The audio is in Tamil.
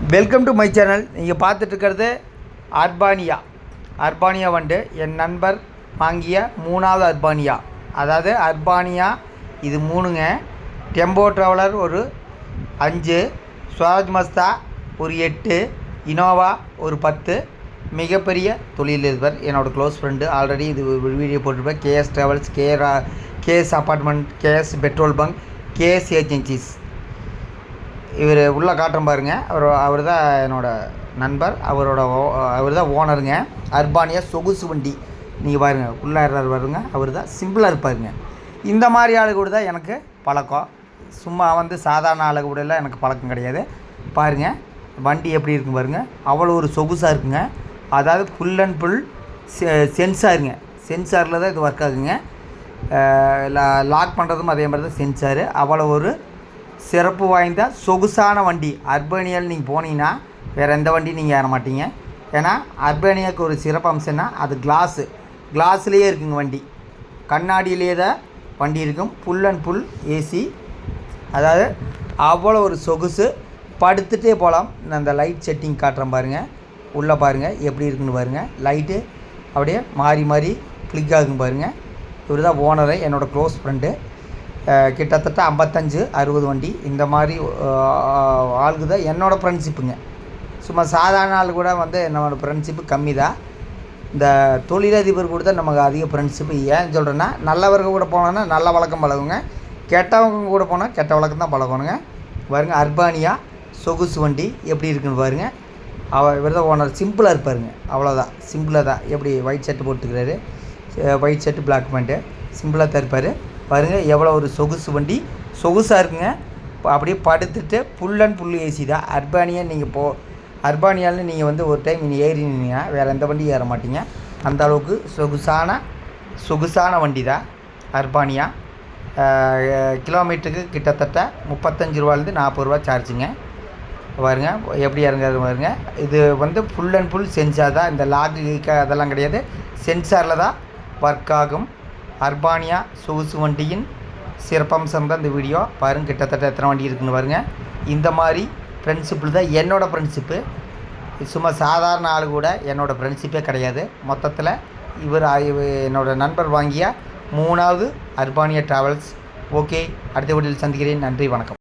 Welcome to my channel. நீங்கள் பார்த்துட்ருக்கிறது அர்பானியா வண்டு. என் நண்பர் வாங்கிய 3வது அர்பானியா. அதாவது அர்பானியா இது 3ங்க. டெம்போ ட்ராவலர் ஒரு 5, ஸ்வராஜ் மஸ்தா ஒரு 8, இனோவா ஒரு 10. மிகப்பெரிய தொழிலதிபர், என்னோடய க்ளோஸ் ஃப்ரெண்டு. ஆல்ரெடி இது வீடியோ போட்டிருப்பேன். KS travels, KS apartment, KS petrol bunk, KS agencies. இவர் உள்ளே காட்டுறேன் பாருங்கள். அவர் தான் என்னோடய நண்பர். அவர் தான் ஓனருங்க. அர்பானியா சொகுசு வண்டி. நீங்கள் பாருங்கள், உள்ளே வருங்க. அவர் தான் சிம்பிளாக இருப்பாருங்க. இந்த மாதிரி ஆளு கூட தான் எனக்கு பழக்கம். சும்மா சாதாரண ஆளு கூட எல்லாம் எனக்கு பழக்கம் கிடையாது. பாருங்கள் வண்டி எப்படி இருக்குங்க பாருங்கள். அவ்வளோ ஒரு சொகுசாக இருக்குங்க. அதாவது ஃபுல் அண்ட் ஃபுல் சென்சாருங்க. சென்சாரில் தான் இது ஒர்க் ஆகுங்க. லாக் பண்ணுறதும் அதே மாதிரி தான் சென்சாரு. அவ்வளோ ஒரு சிறப்பு வாய்ந்த சொகுசான வண்டி. அர்பானியாவில் நீங்கள் போனீங்கன்னா வேறு எந்த வண்டி நீங்கள் ஏற மாட்டீங்க. ஏன்னா அர்பானியாவுக்கு ஒரு சிறப்பு அம்சம்னா அது கிளாஸ்லேயே இருக்குங்க வண்டி. கண்ணாடியிலே தான் வண்டி இருக்கும். Full and full AC. அதாவது அவ்வளோ ஒரு சொகுசு. படுத்துகிட்டே போகலாம். நான் அந்த லைட் செட்டிங் காட்டுறேன் பாருங்கள். உள்ளே பாருங்கள் எப்படி இருக்குன்னு பாருங்கள். லைட்டு அப்படியே மாறி மாறி கிளிக் ஆகுங்க பாருங்கள். இவர் தான் ஓனரு, என்னோடய க்ளோஸ் ஃப்ரெண்டு. கிட்டத்தட்ட 55-60 வண்டி இந்த மாதிரி ஆளுக்கு தான் என்னோடய ஃப்ரெண்ட்ஷிப்புங்க. சும்மா சாதாரண ஆள் கூட என்னோடய ஃப்ரெண்ட்ஷிப்பு கம்மி தான். இந்த தொழிலதிபர் கூட தான் நமக்கு அதிக ஃப்ரெண்ட்ஷிப்பு. ஏன் சொல்கிறேன்னா, நல்லவர்கள் கூட போனோன்னா நல்ல வழக்கம் பழகுங்க, கெட்டவங்க கூட போனால் கெட்ட வழக்கம் தான் பழகணுங்க. பாருங்க அர்பானியா சொகுசு வண்டி எப்படி இருக்குன்னு பாருங்கள். இவர் தான் ஓனர். சிம்பிளாக இருப்பாருங்க, அவ்வளோதான். சிம்பிளாக தான். எப்படி ஒயிட் ஷர்ட்டு போட்டுக்கிறாரு, ஒயிட் ஷர்ட்டு பிளாக் பேண்ட்டு, சிம்பிளாக தான் இருப்பார். பாருங்கள் எவ்வளோ ஒரு சொகுசு வண்டி. சொகுசாக இருக்குங்க. அப்படியே படுத்துட்டு ஃபுல் அண்ட் ஃபுல் ஏசி தான். அர்பானியாவில் நீங்கள் ஒரு டைம் நீங்கள் ஏறினீங்கன்னா வேறு எந்த வண்டியும் ஏற மாட்டீங்க. அந்த அளவுக்கு சொகுசான வண்டி தான் அர்பானியா. கிலோமீட்டருக்கு கிட்டத்தட்ட 35 ரூபாலேருந்து 40 ரூபா சார்ஜுங்க. பாருங்க எப்படி இறங்குறது பாருங்க. இது ஃபுல் அண்ட் ஃபுல் சென்சார் தான். இந்த லாக்கு அதெல்லாம் கிடையாது. சென்சாரில் தான் ஒர்க் ஆகும். அர்பானியா சொகுசு வண்டியின் சிறப்பம்சம் தான் இந்த வீடியோ. பாருங்கள் கிட்டத்தட்ட எத்தனை வண்டி இருக்குன்னு பாருங்கள். இந்த மாதிரி ஃப்ரெண்ட்ஷிப்பில் தான் என்னோடய ஃப்ரெண்ட்ஷிப்பு. சும்மா சாதாரண ஆள் கூட என்னோடய ஃப்ரெண்ட்ஷிப்பே கிடையாது. மொத்தத்தில் இவர் என்னோடய நண்பர் வாங்கிய 3வது அர்பானியா ட்ராவல்ஸ். ஓகே, அடுத்த வீடியோவில் சந்திக்கிறேன். நன்றி, வணக்கம்.